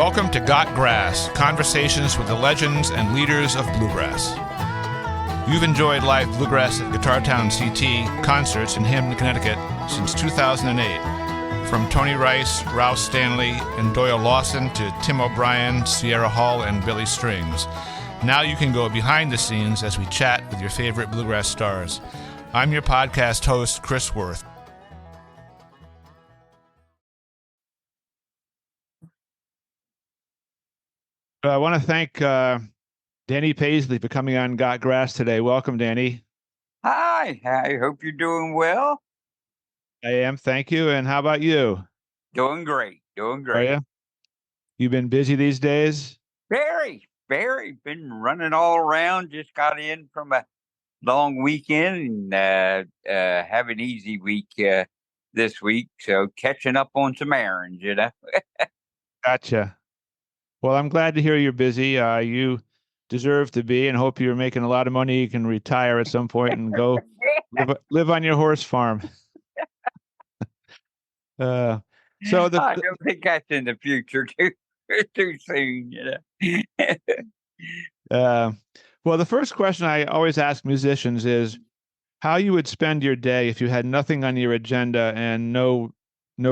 Welcome to Got Grass, conversations with the legends and leaders of Bluegrass. You've enjoyed live Bluegrass at Guitar Town CT concerts in Hampton, Connecticut since 2008. From Tony Rice, Rouse Stanley, and Doyle Lawson to Tim O'Brien, Sierra Hall, and Billy Strings. Now you can go behind the scenes as we chat with your favorite Bluegrass stars. I'm your podcast host, Chris Worth. I want to thank Danny Paisley for coming on Got Grass today. Welcome, Danny. Hi, I hope you're doing well. I am, thank you. And how about you? Doing great. Are you? You been busy these days? Very. Been running all around. Just got in from a long weekend and have an easy week this week. So catching up on some errands, Gotcha. Well, I'm glad to hear you're busy. You deserve to be, and hope you're making a lot of money. You can retire at some point and go live on your horse farm. I don't think that's in the future too soon, Well, the first question I always ask musicians is how you would spend your day if you had nothing on your agenda and no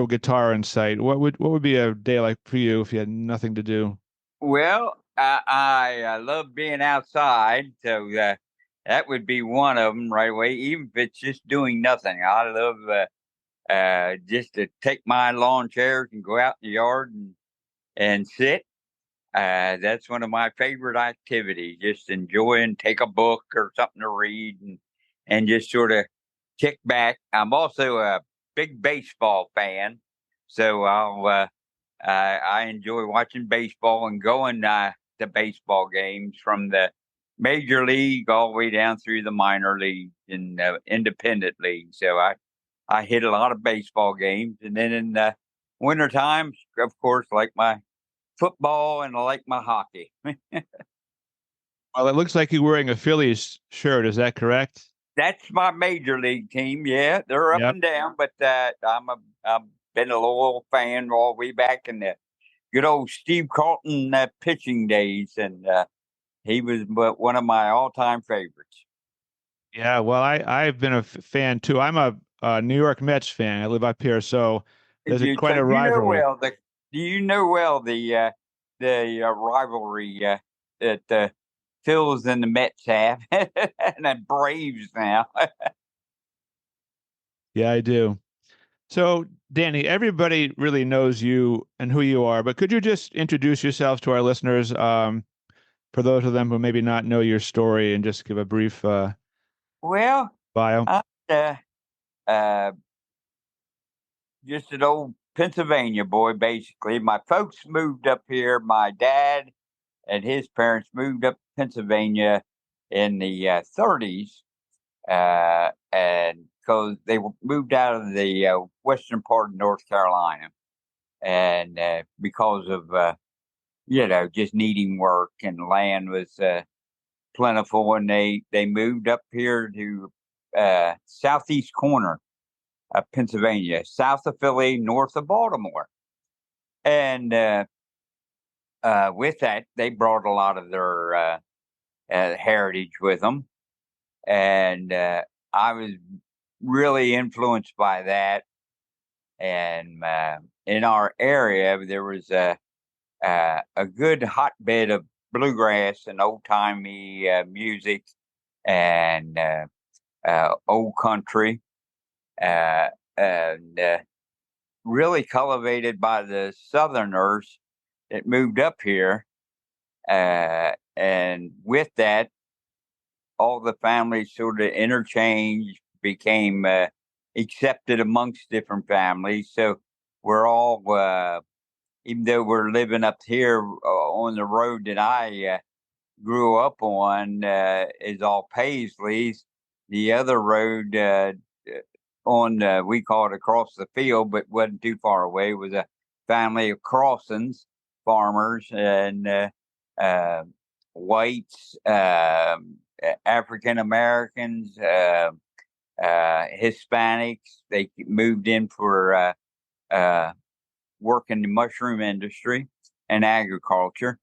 guitar in sight. What would be a day like for you if you had nothing to do? Well, I love being outside, so that would be one of them right away. Even if it's just doing nothing, I love just to take my lawn chairs and go out in the yard and sit. That's one of my favorite activities. Just enjoying, take a book or something to read, and just sort of kick back. I'm also a big baseball fan, so I enjoy watching baseball and going to baseball games from the major league all the way down through the minor league and independent league. So I hit a lot of baseball games. And then in the winter times, of course, I like my football and I like my hockey. Well, it looks like you're wearing a Phillies shirt. Is that correct? That's my major league team. Yeah, they're up and down, but I've been a loyal fan all the way back in the good old Steve Carlton pitching days, and he was one of my all-time favorites. Yeah, well, I've been a fan too. I'm a New York Mets fan. I live up here, so there's quite a rivalry. You know well the rivalry that the Phils and the Mets have, and the Braves now. Yeah, I do. So, Danny, everybody really knows you and who you are, but could you just introduce yourself to our listeners, for those of them who maybe not know your story, and just give a brief bio? Just an old Pennsylvania boy, basically. My folks moved up here. My dad and his parents moved up to Pennsylvania in the 30s, and because they moved out of the western part of North Carolina, and because of just needing work, and land was plentiful, and they moved up here to southeast corner of Pennsylvania, south of Philly, north of Baltimore, and with that they brought a lot of their heritage with them, and I was really influenced by that. And in our area, there was a good hotbed of bluegrass and old timey music and old country, and really cultivated by the Southerners that moved up here. And with that, all the families sort of interchanged, became accepted amongst different families. So we're all, even though we're living up here on the road that I grew up on, is all Paisleys. The other road we call it across the field, but wasn't too far away, was a family of Crossings, farmers, and whites, African Americans, Hispanics. They moved in for work in the mushroom industry, and agriculture.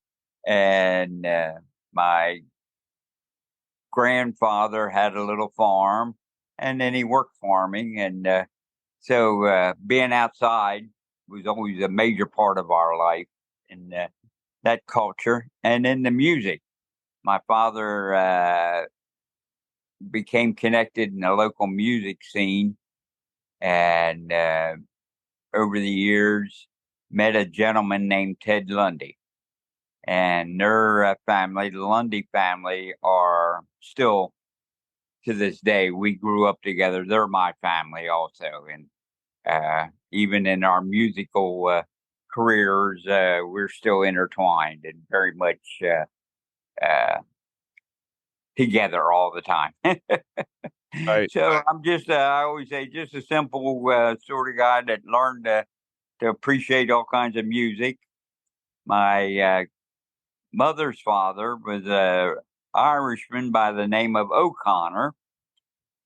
And my grandfather had a little farm, and then he worked farming. And so being outside was always a major part of our life in that culture. And then the music. My father became connected in the local music scene, and over the years met a gentleman named Ted Lundy. And their family, the Lundy family, are still to this day. We grew up together. They're my family also, and even in our musical careers, we're still intertwined and very much uh, together all the time. Right. So I'm just, I always say, just a simple sort of guy that learned to appreciate all kinds of music. My mother's father was a Irishman by the name of O'Connor,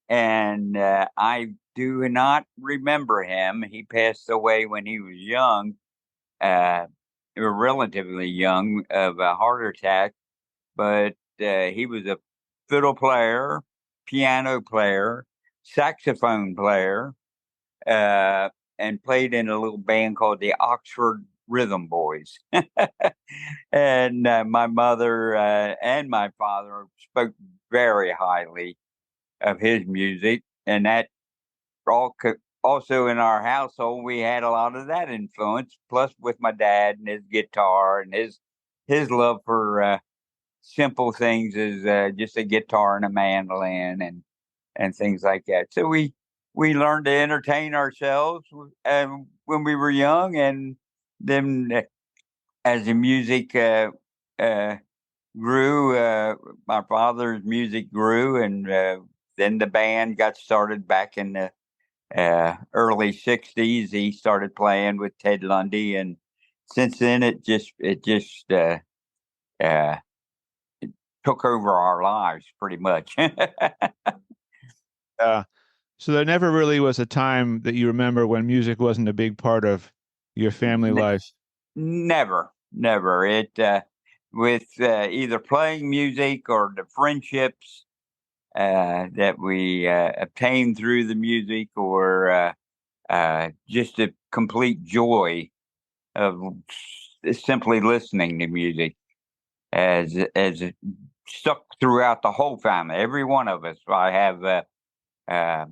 and I do not remember him. He passed away when he was young, uh, relatively young, of a heart attack. But he was a fiddle player, piano player, saxophone player, uh, and played in a little band called the Oxford Rhythm Boys. And my mother and my father spoke very highly of his music, and that also in our household we had a lot of that influence. Plus, with my dad and his guitar and his love for simple things as just a guitar and a mandolin and things like that. So we learned to entertain ourselves when we were young, and then as the music uh, grew, my father's music grew, and then the band got started back in the early '60s. He started playing with Ted Lundy, and since then it just uh, took over our lives pretty much. So there never really was a time that you remember when music wasn't a big part of your family life. Never, never. It with either playing music or the friendships that we obtained through the music, or just a complete joy of simply listening to music, as it stuck throughout the whole family. Every one of us. I have uh,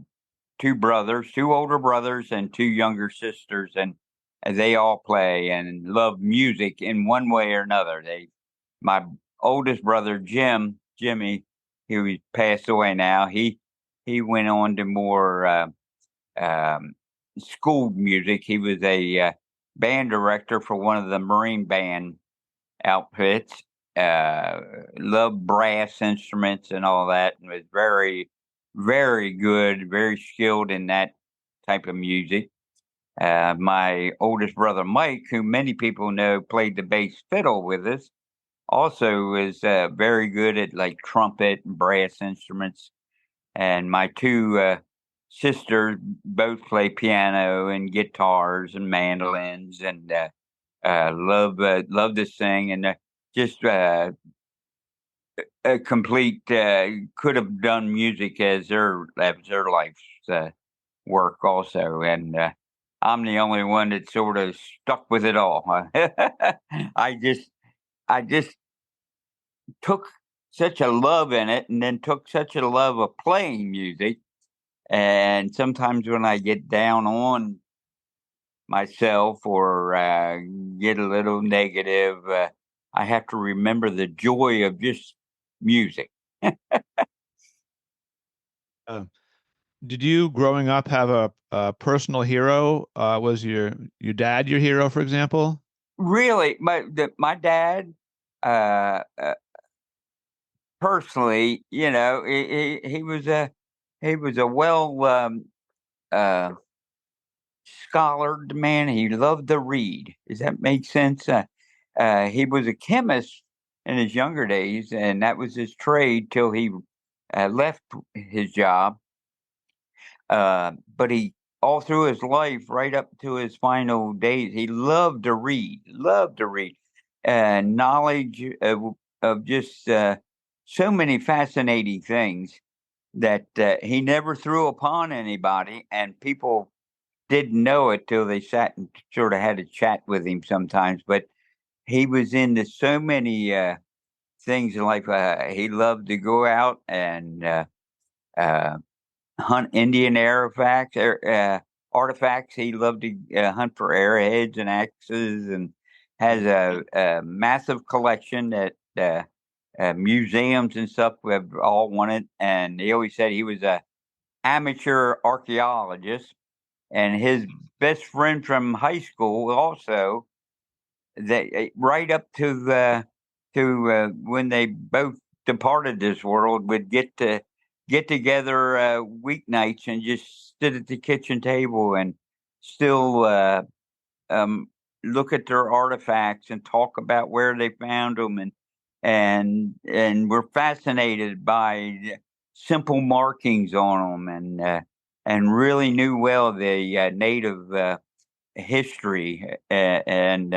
two brothers, two older brothers, and two younger sisters, and they all play and love music in one way or another. My oldest brother Jimmy, who passed away now, he went on to more um, school music. He was a band director for one of the Marine band outfits. Loved brass instruments and all that, and was very, very good, very skilled in that type of music. My oldest brother Mike, who many people know played the bass fiddle with us, also is very good at like trumpet and brass instruments. And my two sisters both play piano and guitars and mandolins, and love to sing, and just a complete could have done music as their life's work also. And I'm the only one that sort of stuck with it all. I just took such a love in it, and then took such a love of playing music. And sometimes when I get down on myself, or get a little negative, I have to remember the joy of just music. Uh, did you, growing up, have a personal hero? Was your dad your hero, for example? Really, my dad, uh, uh, personally, he was a well uh, scholared man. He loved to read. Does that make sense? He was a chemist in his younger days, and that was his trade till he left his job. But he, all through his life, right up to his final days, he loved to read. Loved to read. knowledge of just so many fascinating things that he never threw upon anybody, and people didn't know it till they sat and sort of had a chat with him sometimes. But he was into so many things in life. He loved to go out and uh, hunt Indian artifacts. He loved to hunt for arrowheads and axes, and has a massive collection that museums and stuff have all wanted. And he always said he was a amateur archaeologist. And his best friend from high school also, they right up to when they both departed this world, would get together weeknights and just sit at the kitchen table and still um, look at their artifacts and talk about where they found them, and we're fascinated by the simple markings on them, and really knew well the native history, and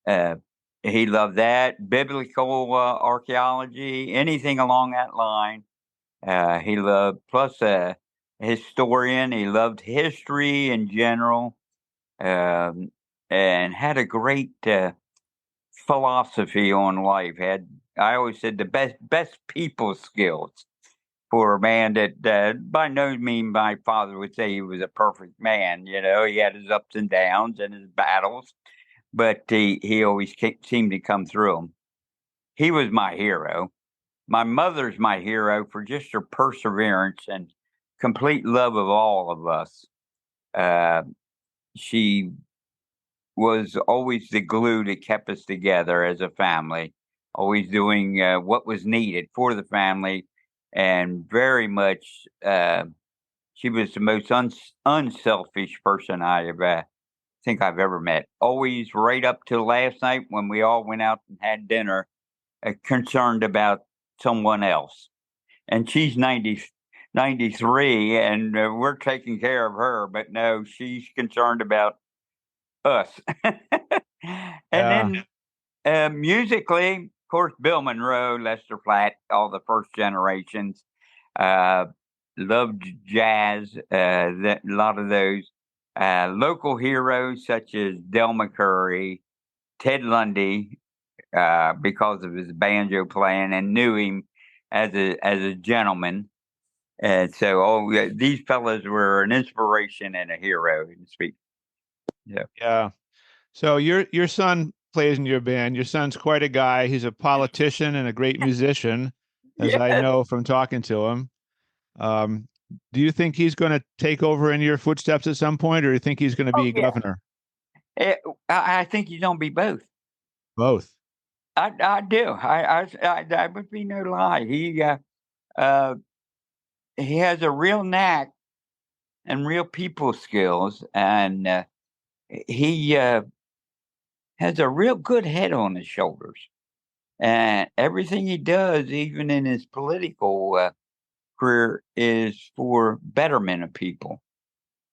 uh, he loved that biblical archaeology, anything along that line. He loved, plus a historian. He loved history in general, um, and had a great philosophy on life. I always said the best people skills for a man that by no means my father would say he was a perfect man. You know, he had his ups and downs and his battles, but he always seemed to come through them. He was my hero. My mother's my hero for just her perseverance and complete love of all of us. Uh, she was always the glue that kept us together as a family, always doing what was needed for the family, and very much she was the most unselfish person I think I've ever met. Always right up till last night when we all went out and had dinner, concerned about someone else. And she's 93, and we're taking care of her, but no, she's concerned about us. And Yeah. then musically, of course, Bill Monroe, Lester Flatt, all the first generations. Uh, Loved jazz, a lot of those. Local heroes such as Del McCurry, Ted Lundy, because of his banjo playing, and knew him as a gentleman. And so, yeah, these fellas were an inspiration and a hero, to speak. Yeah. Yeah. So your son plays in your band. Your son's quite a guy. He's a politician and a great musician, as I Yes. know from talking to him. Um, do you think he's going to take over in your footsteps at some point, or do you think he's going to Oh be yeah. governor? I think he's gonna be both. Both. I do. That would be no lie. Uh, he has a real knack and real people skills, and he has a real good head on his shoulders. And everything he does, even in his political career, is for betterment of people.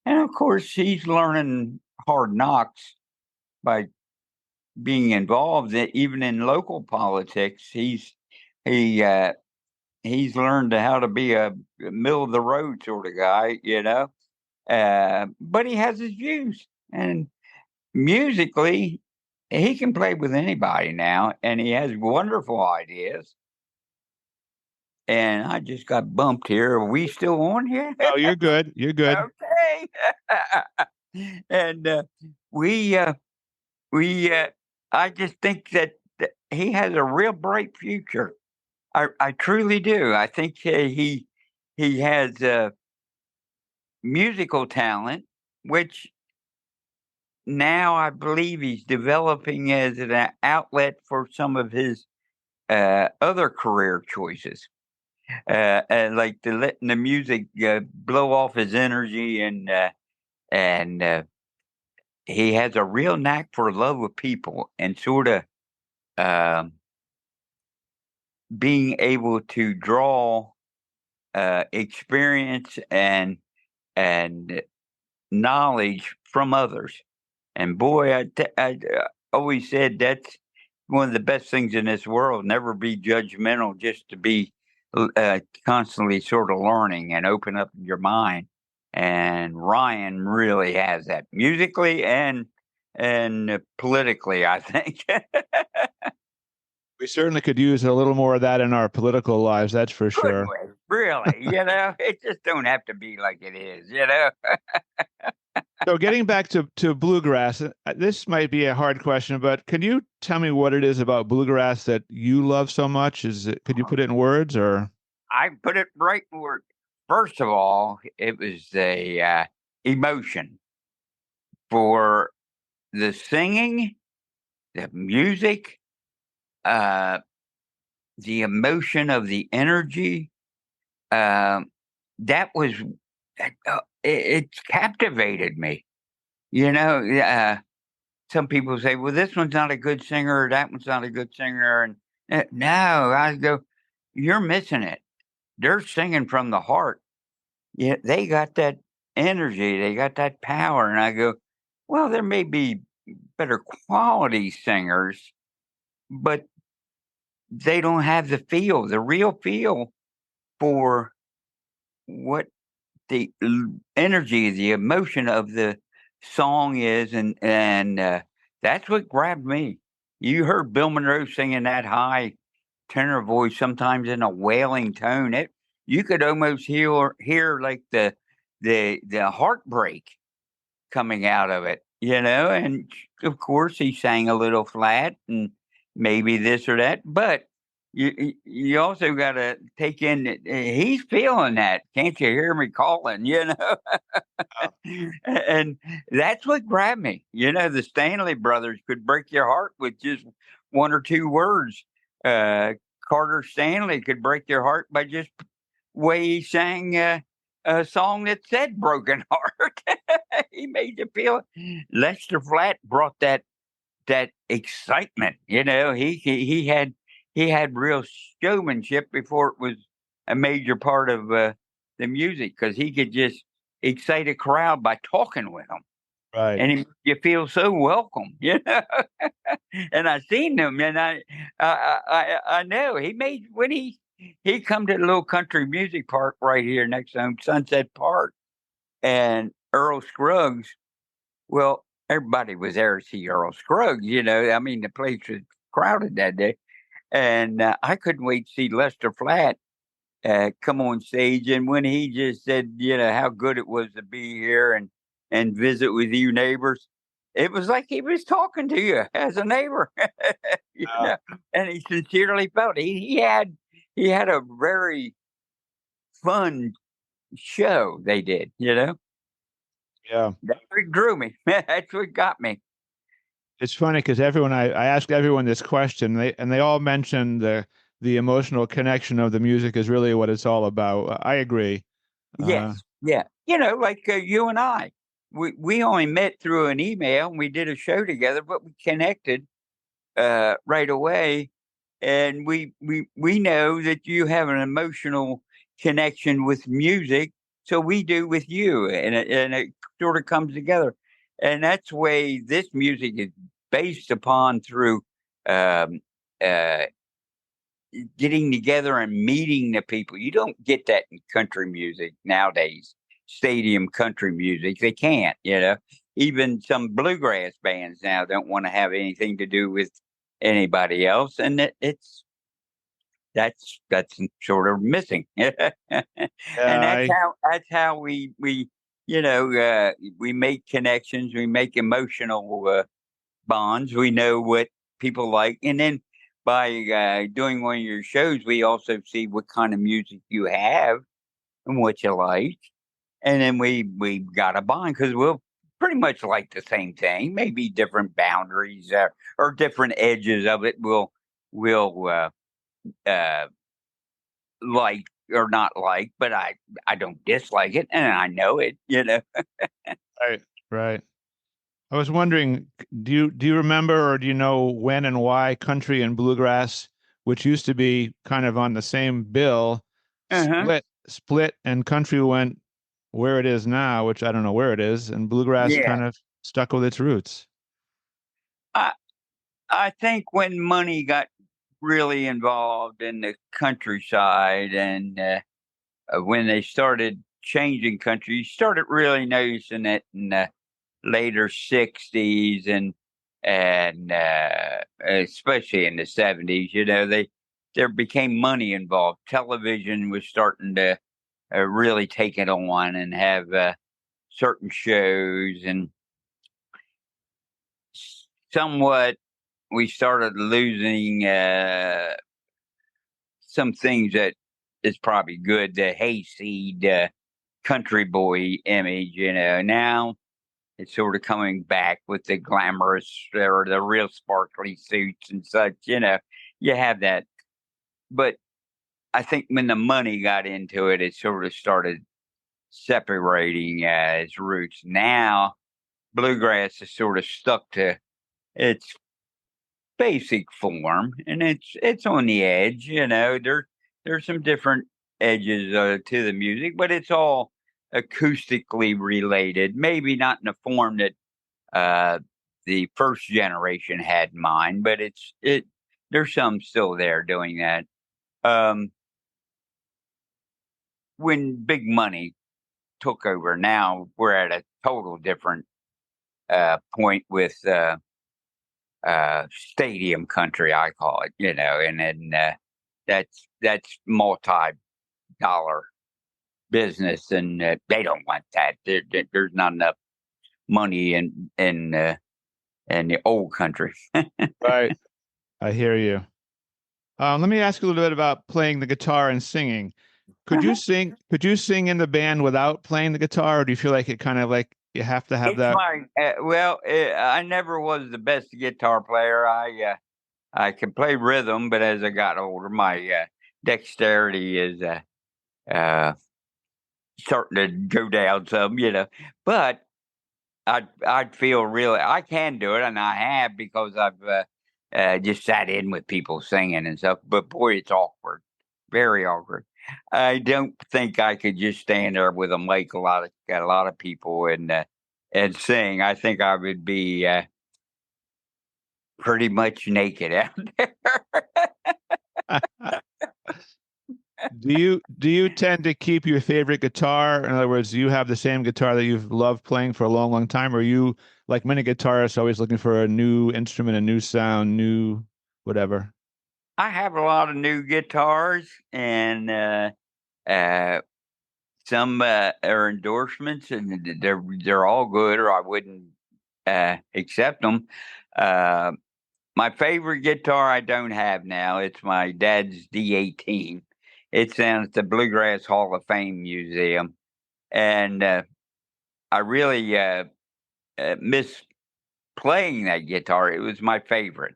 And of course, he's learning hard knocks by being involved, even in local politics. He he's learned how to be a middle of the road sort of guy, you know. But he has his views, and musically, he can play with anybody now, and he has wonderful ideas. And I just got bumped here. Are we still on here? Oh, you're good. You're good. Okay. And we we I just think that he has a real bright future. I truly do. I think he has musical talent, which now I believe he's developing as an outlet for some of his other career choices, like letting the music blow off his energy, and he has a real knack for love of people, and sort of um being able to draw experience and knowledge from others. And boy, I always said that's one of the best things in this world. Never be judgmental, just to be constantly sort of learning and open up your mind. And Ryan really has that musically and politically, I think. We certainly could use a little more of that in our political lives, that's for Couldn't sure. we? Really, it just don't have to be like it is, So getting back to bluegrass, this might be a hard question, but can you tell me what it is about bluegrass that you love so much? Could you put it in words or? I put it right where, first of all, it was a emotion for the singing, the music, uh, the emotion of the energy. That was it captivated me. Some people say, "Well, this one's not a good singer, or that one's not a good singer," and no, I go, "You're missing it. They're singing from the heart. Yeah, they got that energy, they got that power." And I go, "Well, there may be better quality singers, but they don't have the real feel for what the energy, the emotion of the song is." And that's what grabbed me. You heard Bill Monroe singing that high tenor voice, sometimes in a wailing tone. You could almost hear like the heartbreak coming out of it, and of course he sang a little flat and maybe this or that, but you also got to take in that he's feeling that. Can't you hear me calling? And that's what grabbed me. The Stanley brothers could break your heart with just one or two words. Carter Stanley could break your heart by just way he sang a song that said broken heart. He made you feel. Lester Flatt brought that excitement. He had real showmanship before it was a major part of the music, because he could just excite a crowd by talking with them, Right. and you feel so welcome. And I seen him, and I know he made when he come to the little country music park right here next to him, Sunset Park, and Earl Scruggs. Well, everybody was there to see Earl Scruggs. I mean, the place was crowded that day, and I couldn't wait to see Lester Flatt come on stage. And when he just said, how good it was to be here and visit with you neighbors, it was like he was talking to you as a neighbor. you Uh, know, and he sincerely felt it. He had a very fun show they did. yeah. That's what drew me. That's what got me. It's funny because I asked everyone this question, and they all mention the emotional connection of the music is really what it's all about. I agree. Uh, Yes, yeah. Like you and I, we only met through an email, and we did a show together, but we connected right away, and we know that you have an emotional connection with music, so we do with you, and it sort of comes together, and that's the way this music is based upon, through um, uh, getting together and meeting the people. You don't get that in country music nowadays. Stadium country music, they can't. Even some bluegrass bands now don't want to have anything to do with anybody else, and that's sort of missing. And yeah, that's how we make connections, we make emotional bonds. We know what people like, and then by doing one of your shows, we also see what kind of music you have and what you like, and then we got a bond because we'll pretty much like the same thing, maybe different boundaries or different edges of it. We'll uh, like or not like, but I don't dislike it, and I know it. right, right. I was wondering, do you remember or do you know when and why country and bluegrass, which used to be kind of on the same bill, Uh-huh. split, and country went where it is now, which I don't know where it is, and bluegrass Yeah. kind of stuck with its roots. I think when money got really involved in the countryside and when they started changing country, you started really noticing it in the later 60s and especially in the 70s. There became money involved. Television was starting to really take it on and have certain shows, and somewhat we started losing some things that is probably good. The hayseed country boy image, now it's sort of coming back with the glamorous or the real sparkly suits and such. You have that. But I think when the money got into it, it sort of started separating its roots. Now, bluegrass is sort of stuck to its basic form, and it's on the edge. There's some different edges to the music, but it's all acoustically related. Maybe not in the form that uh, the first generation had in mind, but it. There's some still there doing that. Um, when big money took over, now we're at a total different point with stadium country, I call it. And then that's multi-dollar business, and they don't want that. There's not enough money in the old country. Right. I hear you. Let me ask you a little bit about playing the guitar and singing. Could you sing? Could you sing in the band without playing the guitar, or do you feel like it kind of like you have to have It's that? my I never was the best guitar player. I can play rhythm, but as I got older, my dexterity is uh, starting to go down some. But I'd feel really I can do it, and I have, because I've just sat in with people singing and stuff. But boy, it's awkward, very awkward. I don't think I could just stand there with a mic, got a lot of people, and sing. I think I would be pretty much naked out there. Do you tend to keep your favorite guitar? In other words, do you have the same guitar that you've loved playing for a long, long time? Or are you, like many guitarists, always looking for a new instrument, a new sound, new whatever? I have a lot of new guitars, and uh, some are endorsements, and they're all good, or I wouldn't accept them. Uh, my favorite guitar I don't have now. It's my dad's D18. It's down at the Bluegrass Hall of Fame Museum, and I really miss playing that guitar. It was my favorite,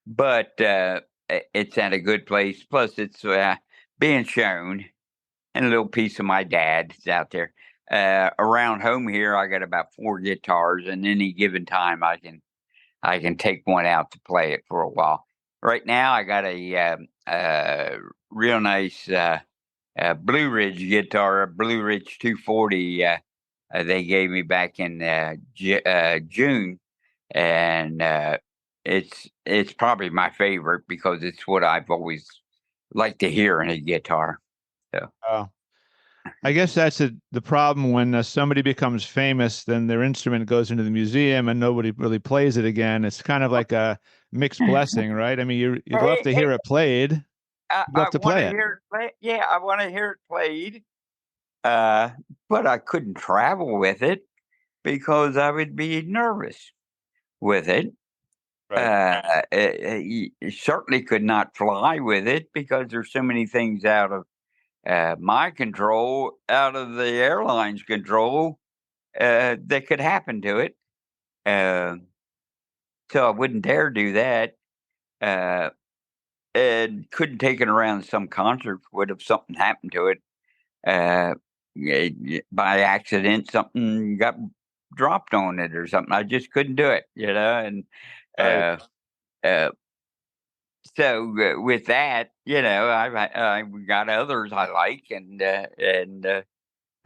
but it's at a good place. Plus, it's being shown, and a little piece of my dad's out there. Around home here, I got about 4 guitars, and any given time, I can take one out to play it for a while. Right now, I got a real nice Blue Ridge guitar, a Blue Ridge 240. They gave me back in June, and it's probably my favorite because it's what I've always liked to hear in a guitar. So. Oh, I guess that's the problem when somebody becomes famous, then their instrument goes into the museum and nobody really plays it again. It's kind of like a mixed blessing, right? I mean, you'd love Hey, to hear it played. You'd I love to want play to it. hear it play. Yeah, I want to hear it played. Uh, but I couldn't travel with it because I would be nervous with it. Right. You certainly could not fly with it because there's so many things out of my control, out of the airline's control, that could happen to it. Uh, so I wouldn't dare do that. Uh, and couldn't take it around some concert. Would if something happened to it by accident, something got dropped on it or something. I just couldn't do it. And Right. uh, uh, so with that, I got others I like, and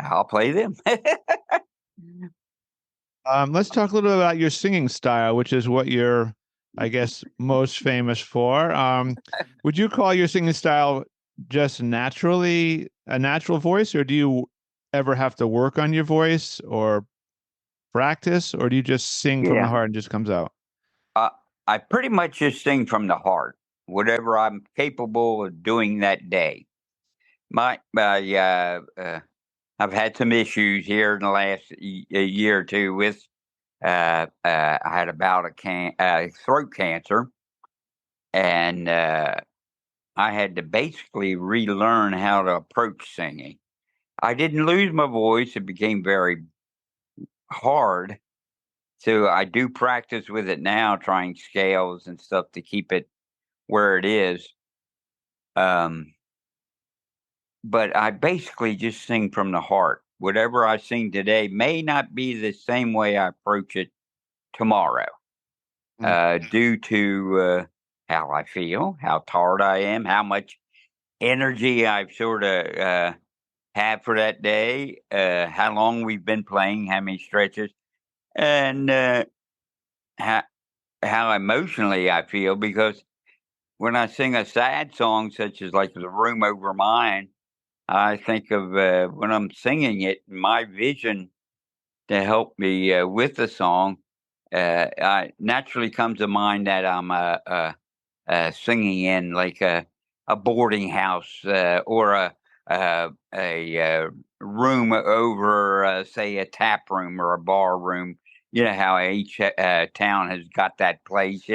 I'll play them. Let's talk a little bit about your singing style, which is what you're I guess, most famous for. Would you call your singing style just naturally a natural voice, or do you ever have to work on your voice or practice, or do you just sing from the Yeah. heart and just comes out? I pretty much just sing from the heart, whatever I'm capable of doing that day. I've had some issues here in the last a year or two with. I had a bout of throat cancer, and I had to basically relearn how to approach singing. I didn't lose my voice; it became very hard. So I do practice with it now, trying scales and stuff to keep it where it is. Um, but I basically just sing from the heart. Whatever I sing today may not be the same way I approach it tomorrow, Mm. due to how I feel, how tired I am, how much energy I've sort of have for that day, how long we've been playing, how many stretches, and how, how emotionally I feel. Because when I sing a sad song, such as like "The Room Over Mine," I think of when I'm singing it, my vision to help me with the song. I naturally comes to mind that I'm singing in like a boarding house or a room over, say, a tap room or a bar room. You know how each town has got that place,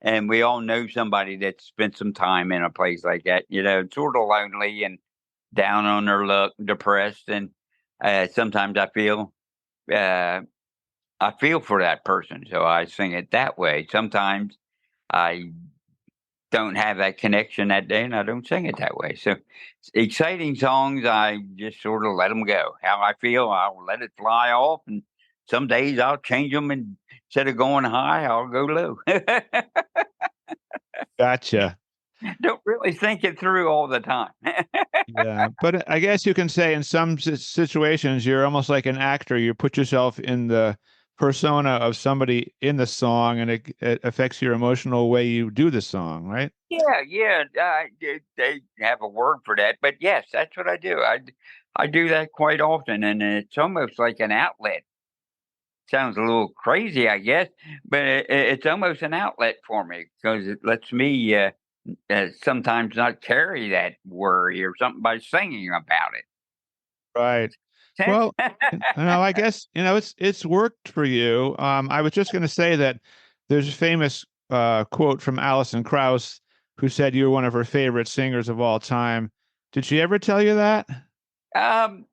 and we all know somebody that spent some time in a place like that, sort of lonely and down on their luck, depressed, and sometimes uh, I feel for that person, so I sing it that way. Sometimes I don't have that connection that day, and I don't sing it that way. So, exciting songs, I just sort of let them go. How I feel, I'll let it fly off, and some days I'll change them, and instead of going high, I'll go low. Gotcha. Don't really think it through all the time. Yeah, but I guess you can say in some situations you're almost like an actor. You put yourself in the persona of somebody in the song, and it affects your emotional way you do the song, right? Yeah, yeah, they have a word for that, but yes, that's what I do. I do that quite often, and it's almost like an outlet. Sounds a little crazy, I guess, but it's almost an outlet for me because it lets me sometimes not carry that worry or something by singing about Right. it. Well, I guess it's worked for you. I was just going to say that there's a famous quote from Alison Krauss, who said you were one of her favorite singers of all time. Did she ever tell you that? um,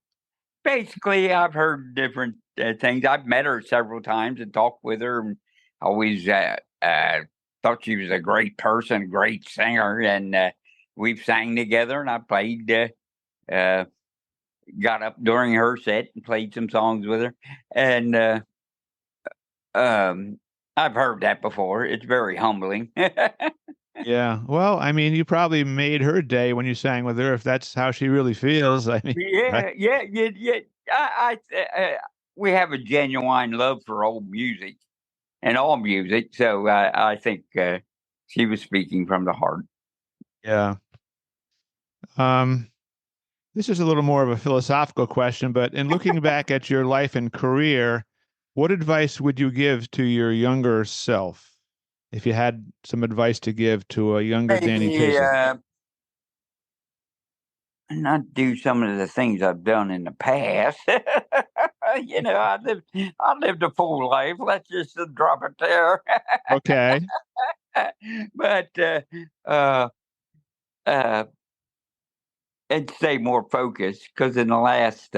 Basically, I've heard different things. I've met her several times and talked with her, and always thought she was a great person, great singer, and we've sang together. And I played, uh, got up during her set and played some songs with her, and um, I've heard that before. It's very humbling. Yeah. Well, I mean, you probably made her day when you sang with her, if that's how she really feels. I mean, right? Yeah, yeah, yeah, yeah. We have a genuine love for old music and all music, so I think she was speaking from the heart. Yeah. Um, this is a little more of a philosophical question, but in looking back at your life and career, what advice would you give to your younger self if you had some advice to give to a younger Danny Maybe Chasey? not do some of the things I've done in the past. I lived a full life. Let's just drop it there. Okay. But uh, uh, and stay more focused because in the last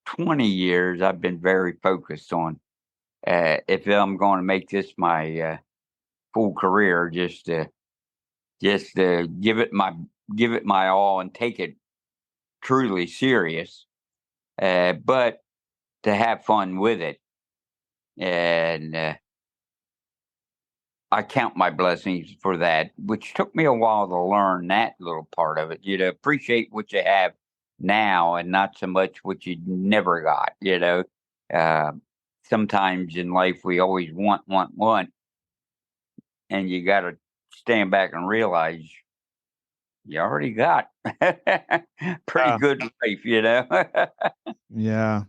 20 years, I've been very focused on if I'm going to make this my full career, just give it my all and take it truly serious, but to have fun with it. And I count my blessings for that, which took me a while to learn that little part of it. You to appreciate what you have now and not so much what you never got. Uh, Sometimes in life we always want, want, want. and you got to stand back and realize you already got pretty Uh, good life, you know. yeah.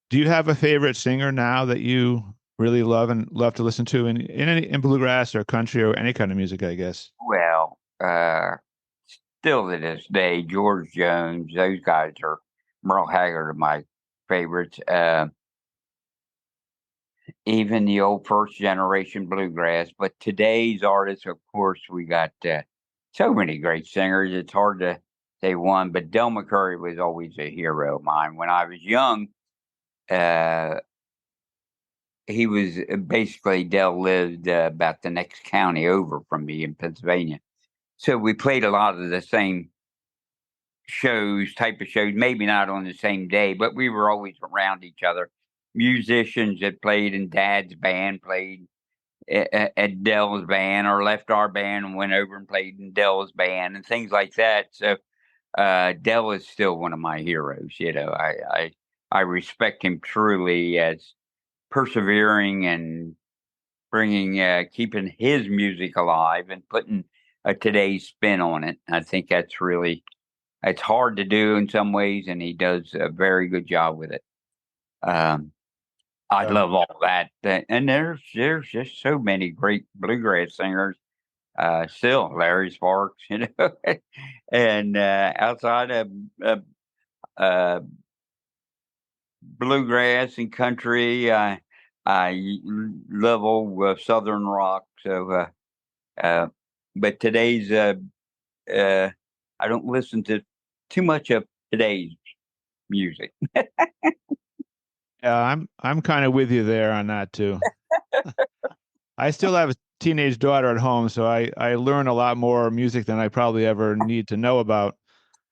Do you have a favorite singer now that you really love and love to listen to in bluegrass or country or any kind of music, I guess? Well, still to this day, George Jones, those guys are Merle Haggard are my favorites. Even the old first generation bluegrass, but today's artists, of course, we got so many great singers. It's hard to say one, but Del McCurry was always a hero of mine. When I was young, uh, he was basically Del lived about the next county over from me in Pennsylvania. So we played a lot of the same type of shows, maybe not on the same day, but we were always around each other. Musicians that played in Dad's band played at Dell's band, or left our band and went over and played in Dell's band and things like that. So Dell is still one of my heroes. You know, I respect him truly as persevering and keeping his music alive and putting today's spin on it. I think it's hard to do in some ways, and he does a very good job with it. I Um, love all that, and there's just so many great bluegrass singers. Still, Larry Sparks, you know, and outside of uh, uh, bluegrass and country, I love old Southern rock. So, uh, but today's uh, I don't listen to too much of today's music. yeah, I'm kind of with you there on that too. I still have a teenage daughter at home, so I learn a lot more music than I probably ever need to know about.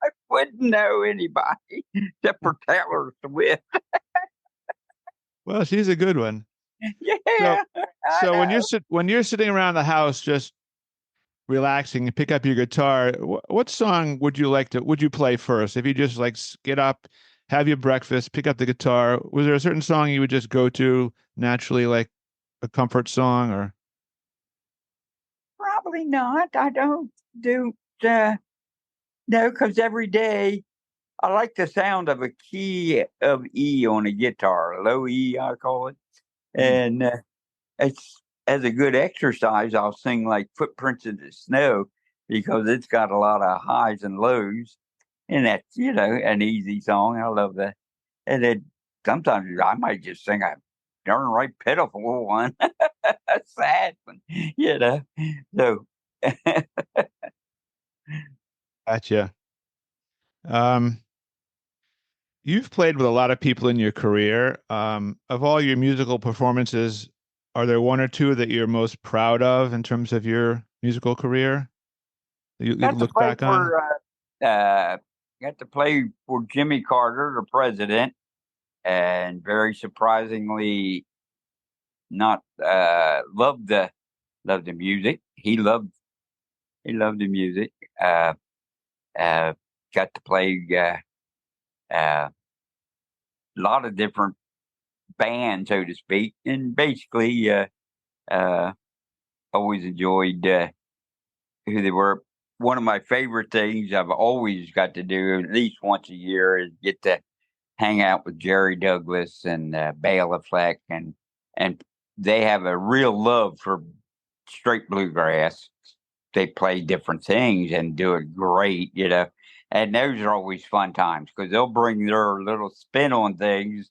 I wouldn't know anybody except for Taylor Swift. Well, she's a good one. So Yeah, I so know. when you're sitting around the house just relaxing and pick up your guitar, what song would you play first? If you just like get up, have your breakfast, pick up the guitar, was there a certain song you would just go to naturally, like a comfort song or? Probably not. I don't do no, because every day I like the sound of a key of E on a guitar, low E, I call it, Hmm. and it's as a good exercise. I'll sing like "Footprints in the Snow" because it's got a lot of highs and lows, and that's an easy song. I love that, and then sometimes I might just sing a darn right pitiful one, a sad one, you know. So Gotcha. Um, you've played with a lot of people in your career. Of all your musical performances, are there one or two that you're most proud of in terms of your musical career that you got to look play back on? for got to play for Jimmy Carter, the president, and very surprisingly, not loved the music. He loved the music. Uh, uh, got to play a lot of different bands, so to speak, and basically uh, always enjoyed who they were. One of my favorite things I've always got to do at least once a year is get to hang out with Jerry Douglas and Bela Fleck, and they have a real love for straight bluegrass. They play different things and do it great, and those are always fun times because they'll bring their little spin on things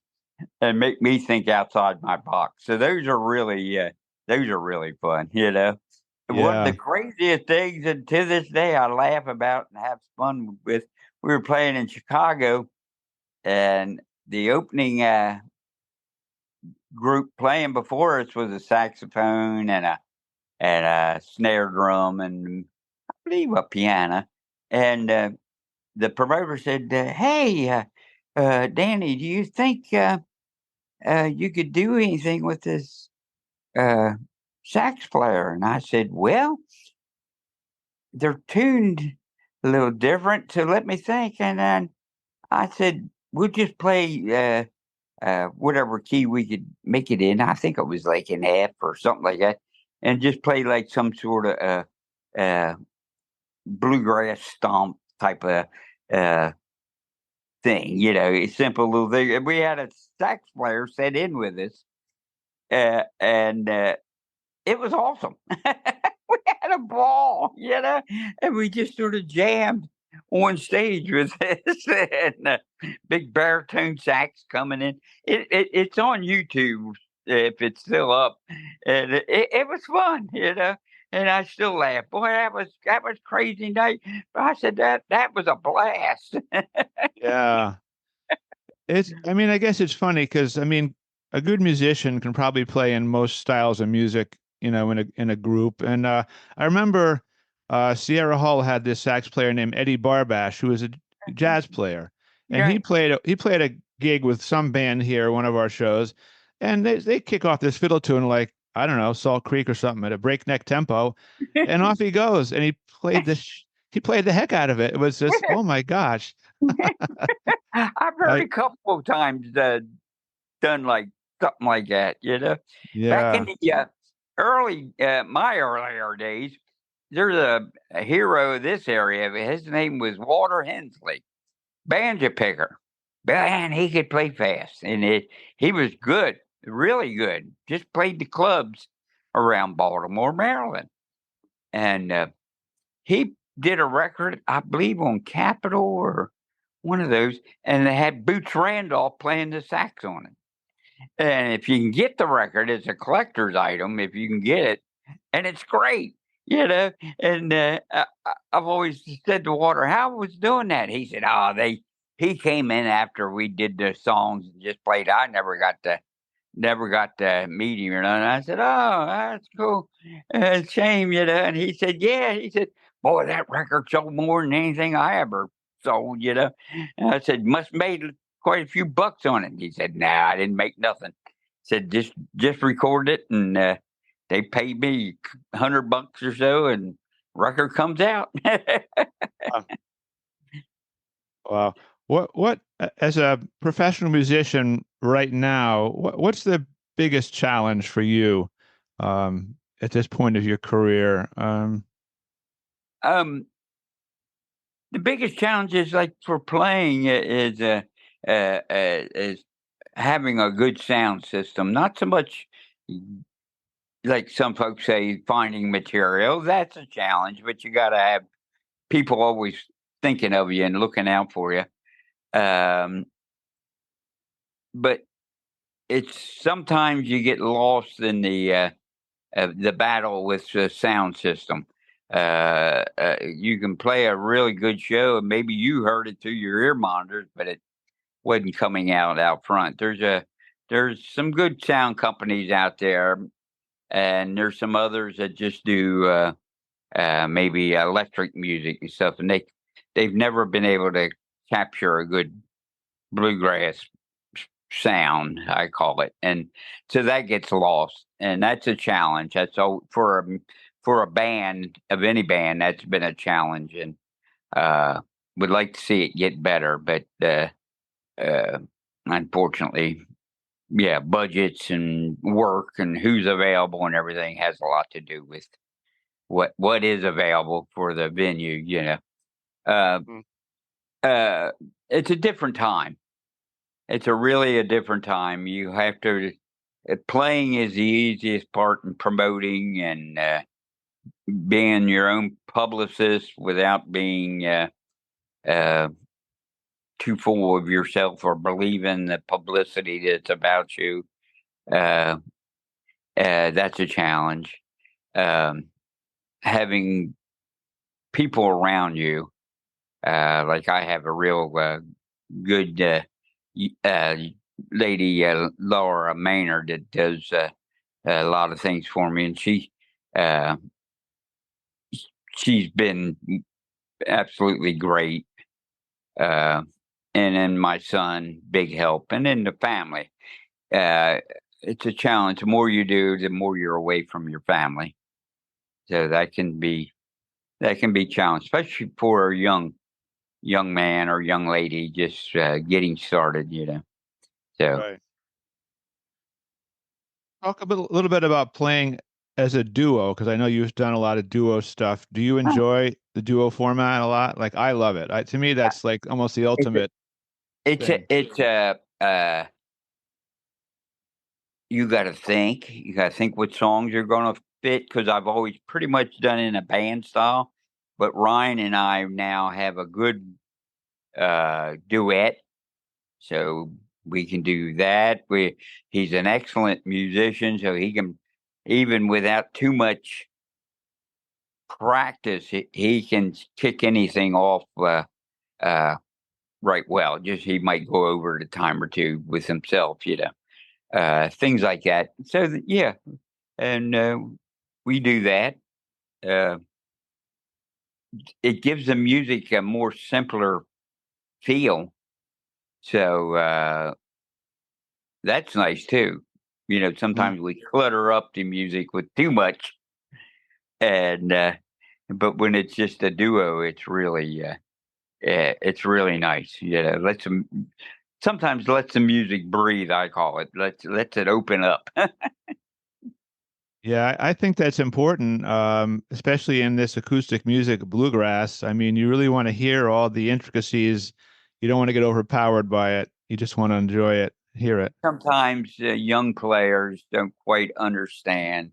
and make me think outside my box. So those are really fun. One of the Yeah. craziest things, and to this day I laugh about and have fun with. We were playing in Chicago, and the opening group playing before us was a saxophone and a snare drum and I believe a piano. And the promoter said, "Hey, Danny, do you think you could do anything with this uh, sax player?" And I said, "Well, they're tuned a little different, so let me think." And then I said, "We'll just play whatever key we could make it in." I think it was like an F or something like that. and just play like some sort of bluegrass stomp type of uh, thing, a simple little thing. And we had a sax player sit in with us, and it was awesome. We had a ball, and we just sort of jammed on stage with this and big baritone sax coming in. It's on YouTube if it's still up, and it was fun, And I still laugh. Boy, that was crazy night. But I said that was a blast. Yeah. I mean, I guess it's funny because I mean, a good musician can probably play in most styles of music, in a group. And I remember Sierra Hull had this sax player named Eddie Barbash, who was a jazz player, and he Right. played a gig with some band here, one of our shows, and they kick off this fiddle tune like, I don't know, Salt Creek or something, at a breakneck tempo, and off he goes, and he played the heck out of it. It was just, oh my gosh. I've heard I a couple of times done like something like that, Back in Yeah. the my earlier days, there's a hero of this area. His name was Walter Hensley, banjo picker. Man, he could play fast, and he was good, really good. Just played the clubs around Baltimore, Maryland, and he did a record, I believe, on Capitol or one of those, and they had Boots Randolph playing the sax on it. And if you can get the record, it's a collector's item if you can get it, and it's great, you know. And I've always said to Walter, "How was doing that?" He said, "Oh, he came in after we did the songs and just played. I never got to meet him, And I said, "Oh, that's cool. It's a shame, And he said, "Yeah." He said, "Boy, that record sold more than anything I ever sold. And I said, "Must made quite a few bucks on it." He said, "Nah, I didn't make nothing." Said, "Just record it, and they paid me $100 or so, and record comes out." Wow. Wow. As a professional musician right now, what's the biggest challenge for you at this point of your career? um, the biggest challenge is like for playing is having a good sound system. Not so much like some folks say finding material. That's a challenge, but you got to have people always thinking of you and looking out for you. Um, but it's sometimes you get lost in the battle with the sound system. You can play a really good show, and maybe you heard it through your ear monitors, but it wasn't coming out front. There's some good sound companies out there, and there's some others that just do maybe electric music and stuff, and they've never been able to capture a good bluegrass sound, I call it, and so that gets lost, and that's a challenge. That's all for a band of any band. That's been a challenge, and uh, would like to see it get better, but uh, unfortunately, yeah, budgets and work and who's available and everything has a lot to do with what is available for the venue. Uh, Mm. uh, it's a different time. It's really a different time. You have to playing is the easiest part in promoting and being your own publicist without being uh, too full of yourself or believing the publicity that's about you. Uh, that's a challenge. Um, Having people around you, like I have a real good lady, Laura Maynard, that does a lot of things for me, and uh, she's been absolutely great. Uh, and then my son, big help, and then the family. Uh, it's a challenge. The more you do, the more you're away from your family. So that can be challenging, especially for a young man or young lady just getting started. So Right. Talk a little bit about playing as a duo, because I know you've done a lot of duo stuff, do you Oh, enjoy the duo format a lot? Like I love it. To me, that's like almost the It's a, ultimate thing. it's a, you got to think. You got to think what songs you're going to fit because I've always pretty much done it in a band style. But Ryan and I now have a good duet, so we can do that. He's an excellent musician, so he can even without too much practice, he can kick anything off uh, right well. Just he might go over it a time or two with himself, things like that. So yeah, and we do that. Uh, it gives the music a more simpler feel. So that's nice too. Mm. Sometimes we clutter up the music with too much, and but when it's just a duo, it's really nice. Lets them sometimes lets the music breathe. I call it. Lets it open up. Yeah, I think that's important, especially in this acoustic music, bluegrass. I mean, you really want to hear all the intricacies. You don't want to get overpowered by it. You just want to enjoy it, hear it. Sometimes young players don't quite understand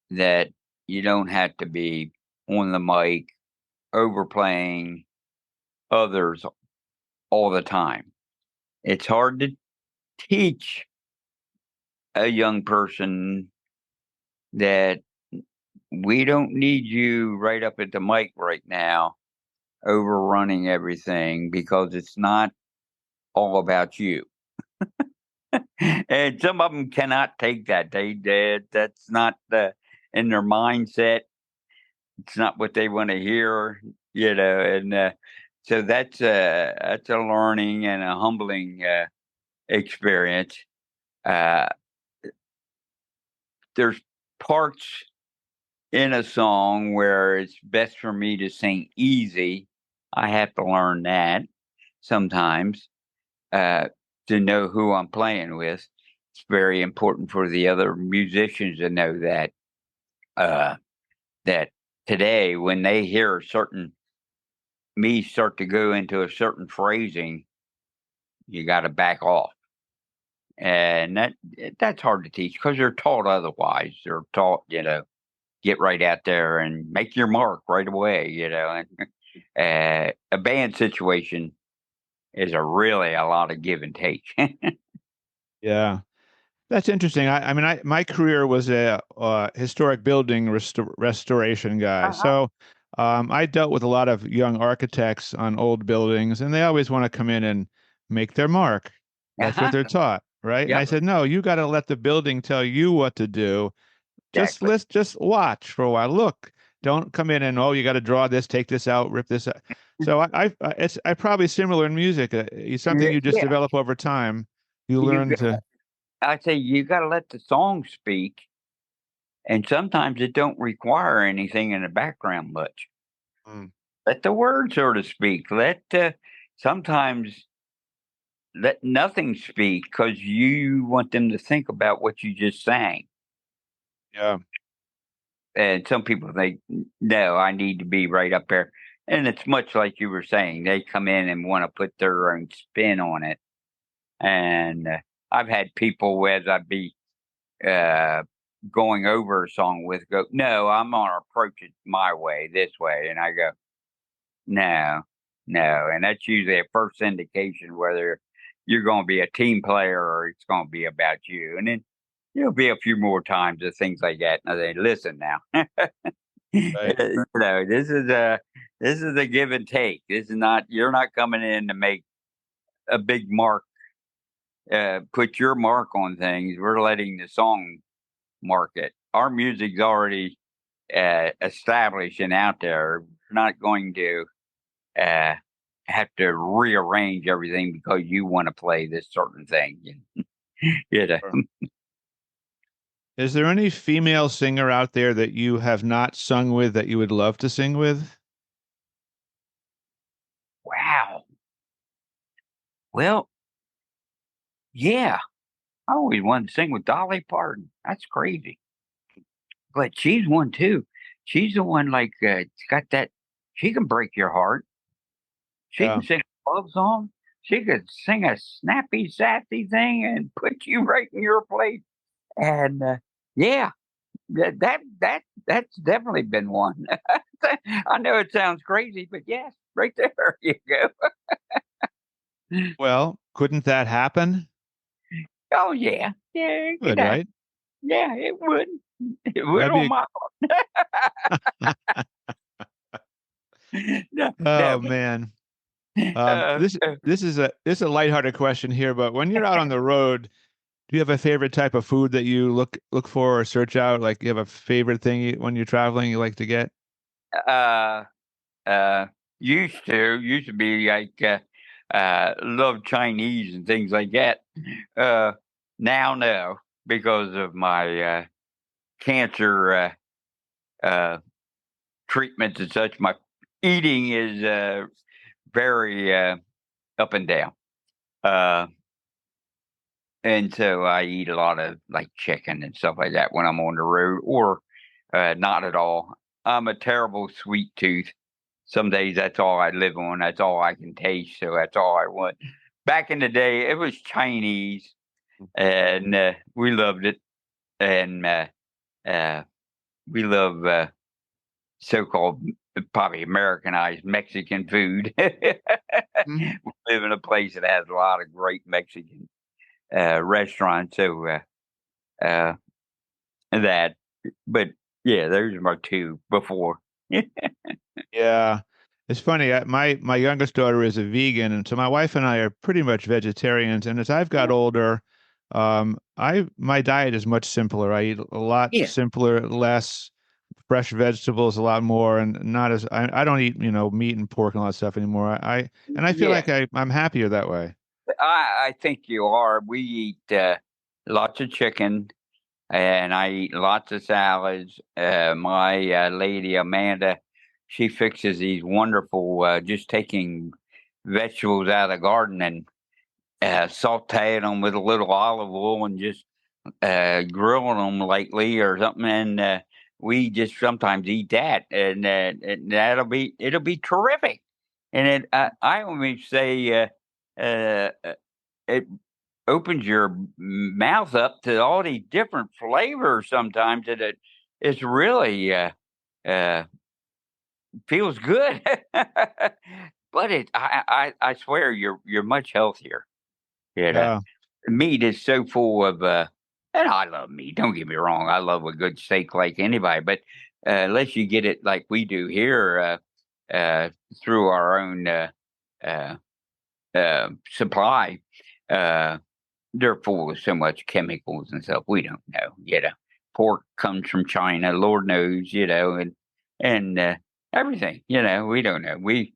that you don't have to be on the mic overplaying others all the time. It's hard to teach a young person that we don't need you right up at the mic right now, overrunning everything because it's not all about you. And some of them cannot take that. That's not in their mindset. It's not what they want to hear, and so that's a learning and a humbling experience. Uh, there's parts in a song where it's best for me to sing easy. I have to learn that sometimes uh, to know who I'm playing with. It's very important for the other musicians to know that uh, that today when they hear a certain me start to go into a certain phrasing, you got to back off, and that's hard to teach because they're taught otherwise. They're taught, get right out there and make your mark right away, And a band situation is a lot of give and take. Yeah. That's interesting. I mean, my career was a historic building restoration guy. Uh-huh. So I dealt with a lot of young architects on old buildings, and they always want to come in and make their mark. That's what Uh-huh. they're taught, right? And I Yep. said, no, you got to let the building tell you what to do. Exactly. Just watch for a while. Look, don't come in and you got to draw this, take this out, rip this out. So I probably similar in music. It's something Yeah. you just Yeah. develop over time. You You learn got, to. I say you got to let the song speak, and sometimes it don't require anything in the background much. Mm, Let the words sort of speak. Sometimes let nothing speak because you want them to think about what you just sang. yeah. And some people think, no, I need to be right up there. And it's much like you were saying, they come in and want to put their own spin on it. And I've had people as I'd be uh, going over a song with go, no, I'm going to approach it my way, this way. And I go, no, no. And that's usually a first indication whether you're going to be a team player or it's going to be about you. And then there'll be a few more times of things like that. And I say, listen now. Right. This is a give and take. This is not you're not coming in to make a big mark, put your mark on things. We're letting the song mark it. Our music's already established and out there. We're not going to uh, have to rearrange everything because you want to play this certain thing. You know. Sure. Is there any female singer out there that you have not sung with that you would love to sing with? Wow. Well, yeah. I always wanted to sing with Dolly Parton. That's crazy. but she's one too. She's the one like got that. She can break your heart. She Yeah. can sing a love song. She could sing a snappy, sassy thing and put you right in your place. And yeah, that's definitely been one. I know it sounds crazy, but yes, right there you go. Well, couldn't that happen? Oh yeah, yeah, it could Good, happen. right? Yeah, it would. It would That'd on be my no, no, oh man. uh, This uh, this is a lighthearted question here, but when you're out on the road, do you have a favorite type of food that you look for or search out? Like you have a favorite thing when you're traveling you like to get? uh, uh, used to be like love Chinese and things like that. Uh, now no, because of my cancer uh, treatments and such. My eating is very up and down. Uh, and so I eat a lot of like chicken and stuff like that when I'm on the road, or not at all. I'm a terrible sweet tooth. Some days that's all I live on. That's all I can taste. So that's all I want. Back in the day, it was Chinese, and we loved it. And uh, we love so-called probably Americanized Mexican food. Mhm. We live in a place that has a lot of great Mexican restaurants. So uh, that, but yeah, those are my two before. Yeah. It's funny. My youngest daughter is a vegan, and so my wife and I are pretty much vegetarians. And as I've got older, I my diet is much simpler. I eat a lot Yeah, simpler, less fresh vegetables, a lot more, and not as I don't eat meat and pork and all that stuff anymore. I feel yeah. like I'm happier that way. I think you are. We eat lots of chicken, and I eat lots of salads. My lady Amanda, she fixes these wonderful, just taking vegetables out of the garden and sauteing them with a little olive oil and just grilling them lately or something. And we just sometimes eat that, and it'll be terrific. And I always say it opens your mouth up to all these different flavors sometimes that it's really uh, feels good. But I swear you're much healthier. You know, Yeah. meat is so full of and I love meat. Don't get me wrong. I love a good steak like anybody, but unless you get it like we do here through our own uh, supply, uh, they're full of so much chemicals and stuff. We don't know. Pork comes from China, Lord knows. And everything. We don't know. We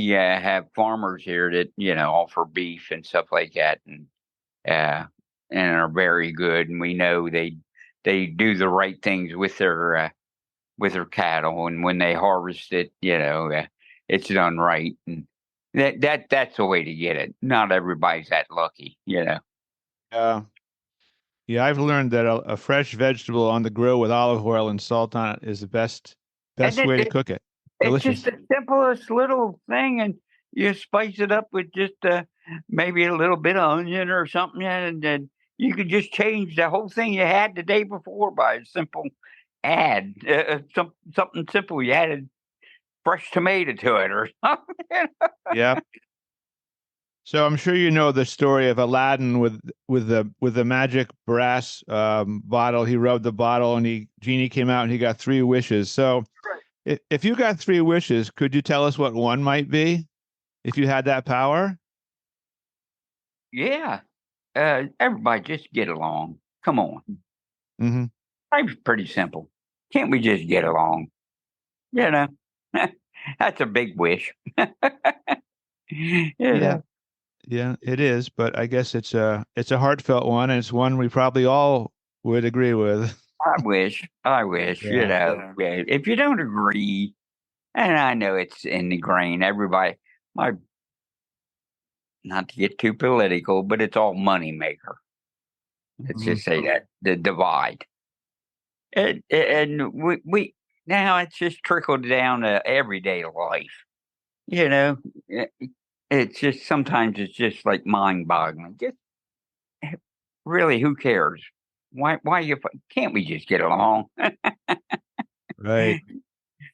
have farmers here that offer beef and stuff like that, uh, and are very good. And we know they do the right things with their cattle, and when they harvest it, it's done right. And that's the way to get it. Not everybody's that lucky. Yeah. Yeah, I've learned that a fresh vegetable on the grill with olive oil and salt on it is the And best way to cook it. it's just Delicious. the simplest little thing, and you spice it up with just maybe a little bit of onion or something, and then you could just change the whole thing you had the day before by a simple add something simple. You added fresh tomato to it or something. Yep. So I'm sure you know the story of Aladdin with the magic brass bottle. He rubbed the bottle, and he genie came out, and he got three wishes. So if you got three wishes, could you tell us what one might be if you had that power? Yeah, everybody just get along. Come on, Hmm. life's pretty simple. Can't we just get along? You know, that's a big wish. you Yeah, know. yeah, it is. But I guess it's a heartfelt one, and it's one we probably all would agree with. I wish, Yeah. yeah, if you don't agree, and I know it's in the grain, everybody, my, not to get too political, but it's all money maker. Let's Mhm. just say that the divide. and we now it's just trickled down to everyday life. You know, It- it's just sometimes it's just like mind boggling. Just really, who cares? Why can't we just get along? Right.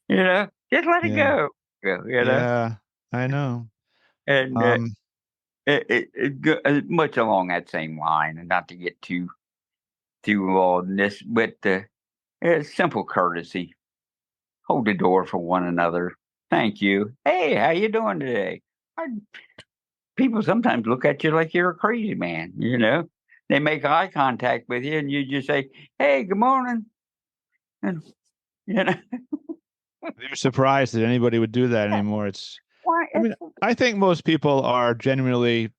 Just let it Yeah. go. You know, Yeah. I know. and Um, much along that same line, and not to get too on this, but simple courtesy. Hold the door for one another. Thank you. Hey, how you doing today? I, People sometimes look at you like you're a crazy man. They make eye contact with you, and you just say, "Hey, good morning," and you know they're surprised that anybody would do that anymore. why? I mean, I think most people are genuinely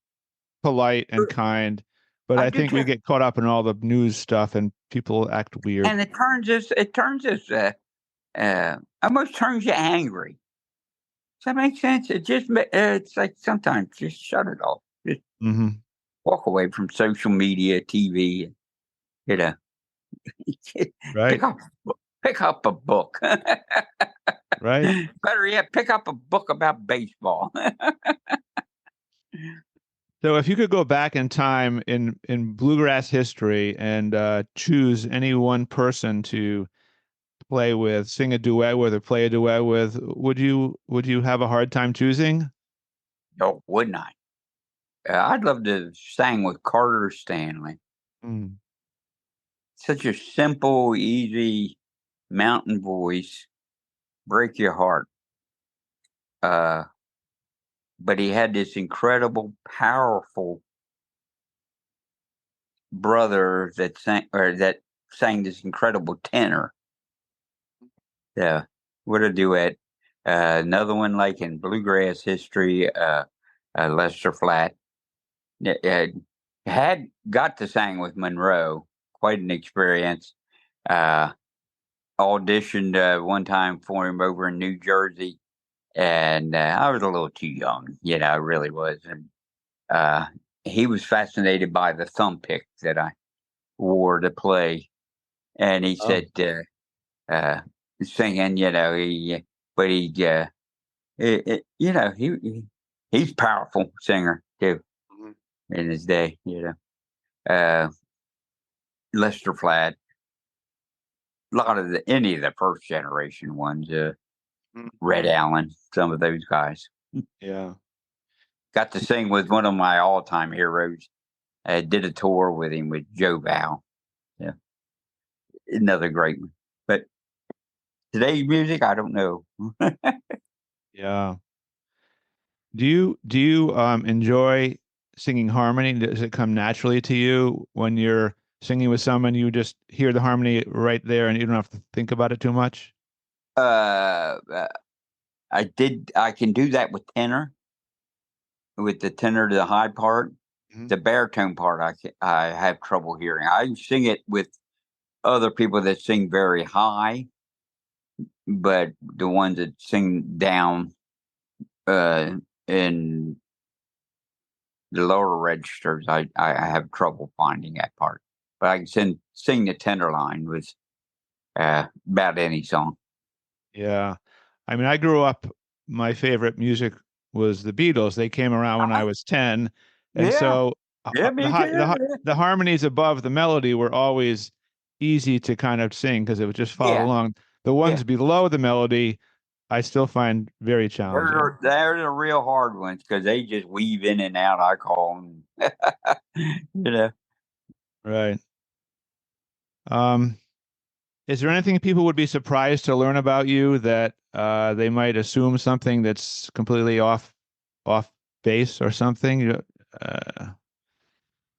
polite and kind, but I I do think we too, get caught up in all the news stuff and people act weird. and it turns us almost turns you angry. Does that make sense? It's like sometimes just shut it off. Just Hmm. walk away from social media, TV, and you know, Right. pick up pick up a book. Right. Better yet, pick up a book about baseball. So if you could go back in time in bluegrass history and choose any one person to play with, sing a duet with, or play a duet with, would you have a hard time choosing? No, wouldn't I? I'd love to sing with Carter Stanley. Mm. Such a simple, easy mountain voice, break your heart. Uh, but he had this incredible, powerful brother that sang this incredible tenor. Yeah, what a duet. Another one like in bluegrass history, Lester Flatt. Uh, had got to sing with Monroe, quite an experience. Uh, Auditioned one time for him over in New Jersey, and I was a little too young. I really was. And uh, he was fascinated by the thumb pick that I wore to play, and he Oh. said, uh, singing, but he's a powerful singer too Mhm. in his day. Uh, Lester Flatt, a lot of any of the first generation ones, Mm. Red Allen, some of those guys. Yeah. Got to sing with one of my all-time heroes. I did a tour with him with Joe Val. Yeah, another great one. But today's music, I don't know. Yeah. Do you enjoy singing harmony? Does it come naturally to you when you're singing with someone, you just hear the harmony right there and you don't have to think about it too much? Uh, uh, I can do that with tenor, with the tenor to the high part. Mhm. The baritone part, I have trouble hearing. I can sing it with other people that sing very high, but the ones that sing down uh, in the lower registers, I have trouble finding that part. But I can sing the tenor line with about any song. Yeah. I mean, I grew up, my favorite music was the Beatles. They came around when I Uh-huh. was 10. And Yeah, so yeah, me too. the harmonies above the melody were always easy to kind of sing because it would just follow Yeah, along. The yeah. ones below the melody, I still find very challenging. They're the real hard ones because they just weave in and out. I call them. you know. Right. Um, is there anything people would be surprised to learn about you that they might assume something that's completely off base or something? Do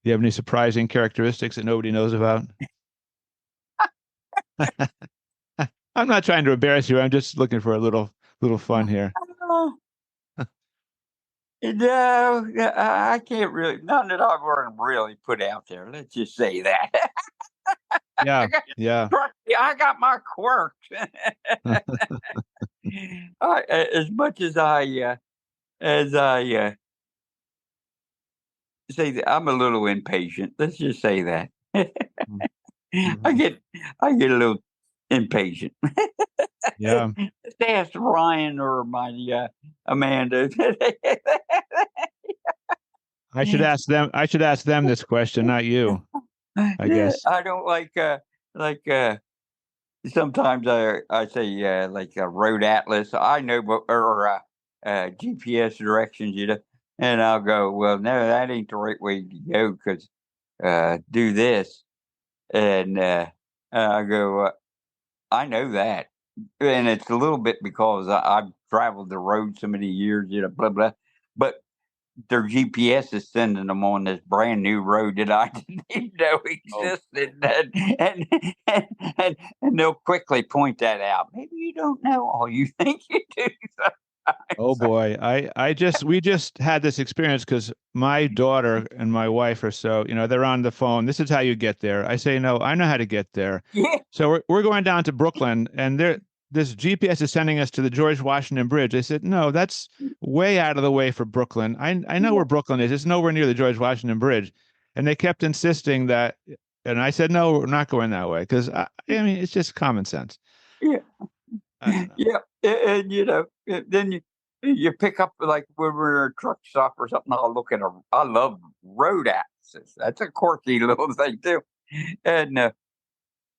you have any surprising characteristics that nobody knows about? I'm not trying to embarrass you. I'm just looking for a little fun here. Oh, no, I can't really. None that I've ever really put out there. Let's just say that. Yeah, I got, yeah. trust me, I got my quirks. As much as I say that I'm a little impatient. Let's just say that. I Mhm. get I get a little impatient. Yeah. Just ask Ryan or my Amanda. I should ask them. I should ask them this question, not you. I guess. I don't like sometimes I say like a road atlas. I know, or GPS directions, and I'll go. Well, no, that ain't the right way to go because do this, and I go. I know that, and it's a little bit because I've traveled the road so many years, blah blah. But their GPS is sending them on this brand new road that I didn't even know existed, and they'll quickly point that out. Maybe you don't know all you think you do. Oh boy, we just had this experience because my daughter and my wife are so, they're on the phone. This is how you get there. I say, no, I know how to get there. Yeah, So we're going down to Brooklyn, and this GPS is sending us to the George Washington Bridge. I said, no, that's way out of the way for Brooklyn. I know where Brooklyn is. It's nowhere near the George Washington Bridge. And they kept insisting that, and I said, no, we're not going that way because I mean it's just common sense. yeah, I don't know. yeah, and then you pick up like when we're at a truck stop or something. I love road access. That's a quirky little thing too, and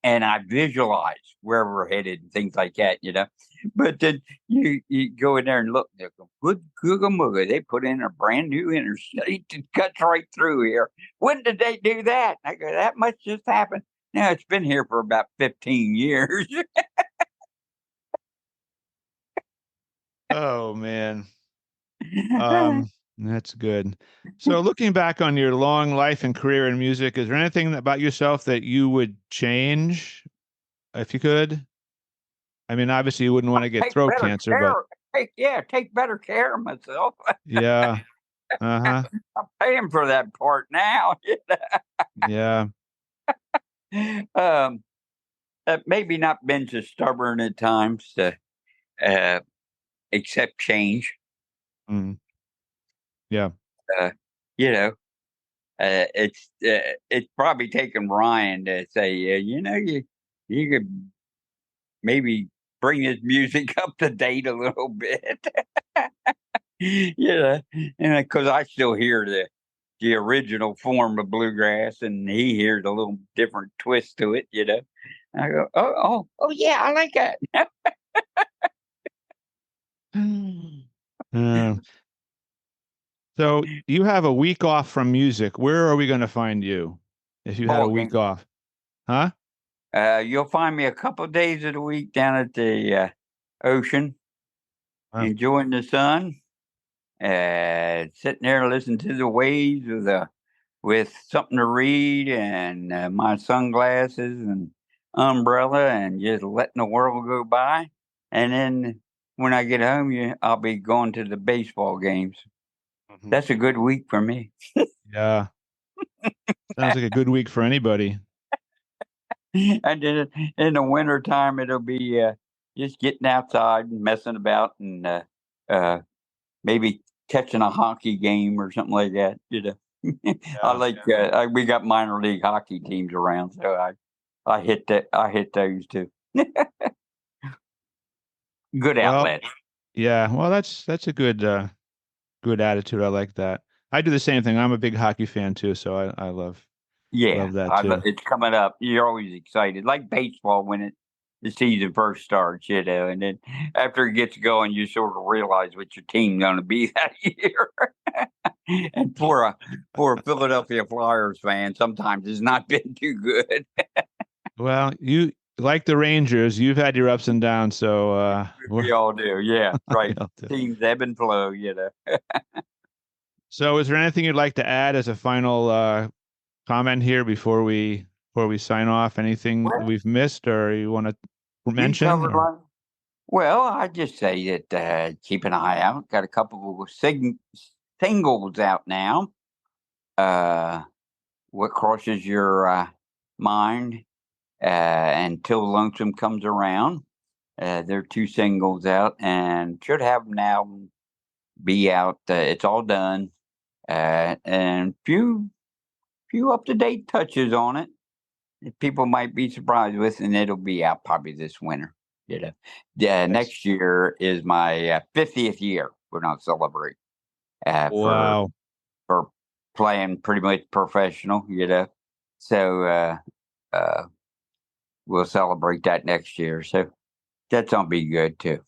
I visualize where we're headed and things like that, But then you go in there and look, they go, good googa mooga, they put in a brand new interstate that cuts right through here. When did they do that? I go, that must just happen. Now it's been here for about 15 years. Oh man. That's good. So looking back on your long life and career in music, is there anything about yourself that you would change if you could? I mean, obviously you wouldn't want to get Take throat better cancer, but care. Take better care of myself. yeah. Uh-huh. I'm paying for that part now. Yeah. um, maybe not been so stubborn at times to accept change. Mm. Yeah. Uh, you know, it's probably taken Ryan to say, you could maybe bring his music up to date a little bit. And because I still hear the original form of bluegrass, and he hears a little different twist to it. I go, oh, yeah, I like that. Uh, so you have a week off from music. Where are we going to find you if you had a Ball week game. off? Huh? You'll find me a couple of days of the week down at the ocean, Wow. enjoying the sun, sitting there listening to the waves with something to read and my sunglasses and umbrella and just letting the world go by. And then when I get home, I'll be going to the baseball games. Mhm. That's a good week for me. Yeah. Sounds like a good week for anybody. And then in the wintertime, it'll be just getting outside and messing about and maybe catching a hockey game or something like that. I like we got minor league hockey teams around, so I hit that. I hit those too. Good Well, outlet. yeah. Well, that's a good attitude. I like that. I do the same thing. I'm a big hockey fan too, so I love Yeah, that too. it's coming up. You're always excited, like baseball when the season first starts, and then after it gets going, you sort of realize what your team's going to be that year. And for a Philadelphia Flyers fan, sometimes it's not been too good. Well, you like the Rangers, you've had your ups and downs, so We all do, yeah, right. all do. Teams ebb and flow, So is there anything you'd like to add as a final comment here before we sign off? Anything Well, that we've missed or you want to you mention? covered like. Well, I just say that keep an eye out. Got a couple of singles out now. What crosses your mind until Lonesome comes around? There are two singles out, and should have an album be out. It's all done, and few up to date touches on it. people might be surprised with, and it'll be out probably this winter. Next year is my 50th year. We're not celebrating Wow. for playing pretty much professional. So we'll celebrate that next year. So that's gonna be good too.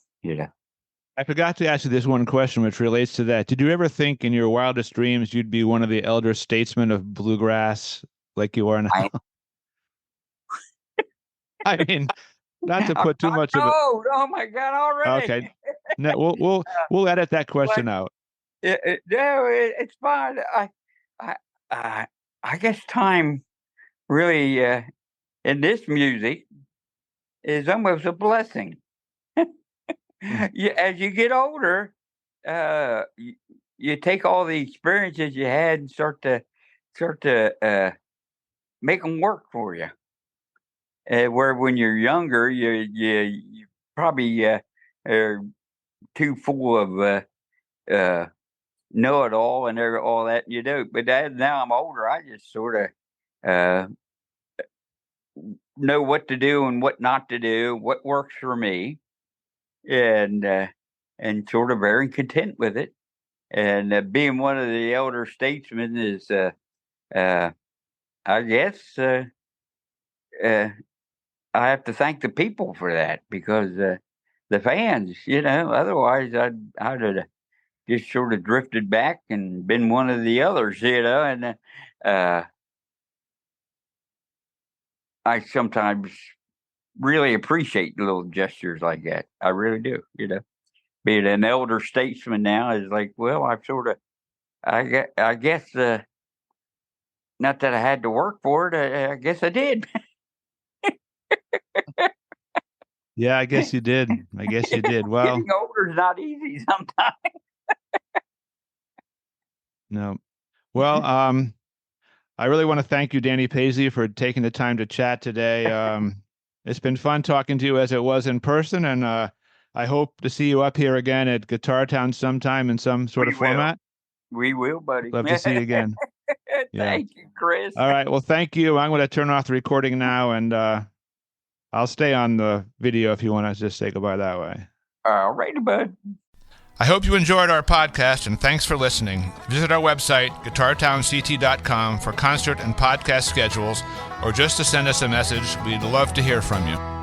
I forgot to ask you this one question, which relates to that. Did you ever think in your wildest dreams you'd be one of the elder statesmen of bluegrass like you are now? I mean, not to put too much of it. Oh my God! Already. Okay. No, we'll edit that question out. No, it's fine. I guess time really in this music is almost a blessing. As you get older, you take all the experiences you had and start to make them work for you. Where when you're younger, you probably are too full of know it all and all that you do. But now I'm older, I just sort of know what to do and what not to do, what works for me, and sort of very content with it. And being one of the elder statesmen is, I guess, I have to thank the people for that, because the fans, otherwise I'd have just sort of drifted back and been one of the others, and I sometimes really appreciate little gestures like that. I really do, Being an elder statesman now is like, well, I've sort of, I guess, not that I had to work for it. I guess I did. Yeah, I guess you did. Well, Getting older is not easy sometimes. No. Well, I really want to thank you, Danny Paisley, for taking the time to chat today. It's been fun talking to you as it was in person, and I hope to see you up here again at Guitar Town sometime in some sort of format. We will, buddy. Love to see you again. Thank you, Chris. All right. Well, thank you. I'm going to turn off the recording now, and I'll stay on the video if you want to just say goodbye that way. All righty, bud. I hope you enjoyed our podcast, and thanks for listening. Visit our website, guitartownct.com, for concert and podcast schedules, or just to send us a message. We'd love to hear from you.